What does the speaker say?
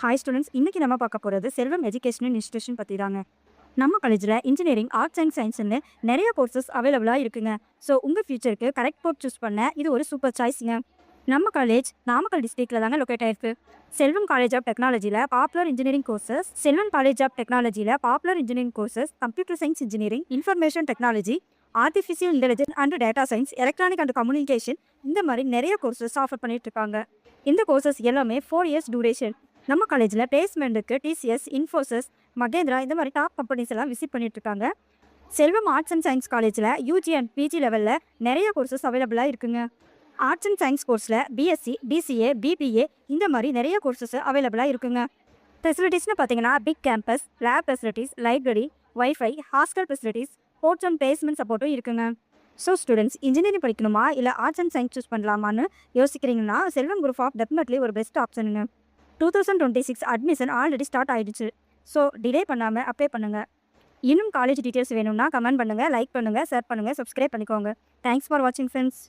Hi students, இன்னைக்கு நம்ம பார்க்க போகிறது செல்வம் எஜுகேஷனல் இன்ஸ்டிடியூஷன் பற்றி தாங்க. நம்ம காலேஜில் இன்ஜினியரிங், ஆர்ட்ஸ் அண்ட் சயின்ஸ்னு நிறைய கோர்சஸ் அவைலபிளாக இருக்குங்க. ஸோ உங்கள் ஃபியூச்சருக்கு கரெக்ட் கோர்ஸ் சூஸ் பண்ண இது ஒரு சூப்பர் சாய்ஸுங்க. நம்ம காலேஜ் நாமக்கல் டிஸ்ட்ரிக்டில் தாங்க லொக்கேட் ஆயிருக்கு. செல்வம் காலேஜ் ஆஃப் டெக்னாலஜியில் popular engineering courses, Selvam college of டெக்னாலஜியில் popular engineering courses, computer science engineering, information technology, artificial intelligence and data science, electronic and communication, இந்த மாதிரி நிறைய கோர்சஸ் ஆஃபர் பண்ணிட்டு இருக்காங்க. இந்த கோர்சஸ் எல்லாமே 4 இயர்ஸ் டியூரேஷன். நம்ம காலேஜில் பிளேஸ்மெண்ட்டுக்கு டிசிஎஸ், இன்ஃபோசிஸ், மகேந்திரா இந்த மாதிரி டாப் கம்பெனிஸ் எல்லாம் விசிட் பண்ணிட்டு இருக்காங்க. செல்வம் ஆர்ட்ஸ் அண்ட் சயின்ஸ் காலேஜில் யூஜி அண்ட் பிஜி லெவலில் நிறைய கோர்சஸ் அவைலபிளாக இருக்குங்க. ஆர்ட்ஸ் அண்ட் சயின்ஸ் கோர்ஸில் பிஎஸ்சி, பிசிஏ, பிபிஏ இந்த மாதிரி நிறைய கோர்சஸ் அவைலபிளாக இருக்குங்க. ஃபெசிலிட்டிஸ்னு பார்த்தீங்கன்னா big campus, lab facilities, library, wifi, hostel facilities, sports and placement சப்போர்ட்டும் இருக்குங்க. ஸோ ஸ்டூடெண்ட்ஸ், இன்ஜினியரிங் படிக்கணுமா இல்லை ஆர்ட்ஸ் அண்ட் சயின்ஸ் சூஸ் பண்ணலாமான்னு யோசிக்கிறீங்கன்னா செல்வம் குரூப் ஆஃப் டெஃபினெட்லி ஒரு பெஸ்ட் ஆப்ஷனுங்க. 2026 அட்மிஷன் ஆல்ரெடி ஸ்டார்ட் ஆயிடுச்சு. ஸோ டிலே பண்ணாமல் அப்ளை பண்ணுங்கள். இன்னும் காலேஜ் டீட்டெயில்ஸ் வேணும்னா கமெண்ட் பண்ணுங்கள், லைக் பண்ணுங்கள், ஷேர் பண்ணுங்கள், சப்ஸ்கிரைப் பண்ணிக்கோங்க. தேங்க்ஸ் ஃபார் வாட்சிங் ஃப்ரெண்ட்ஸ்.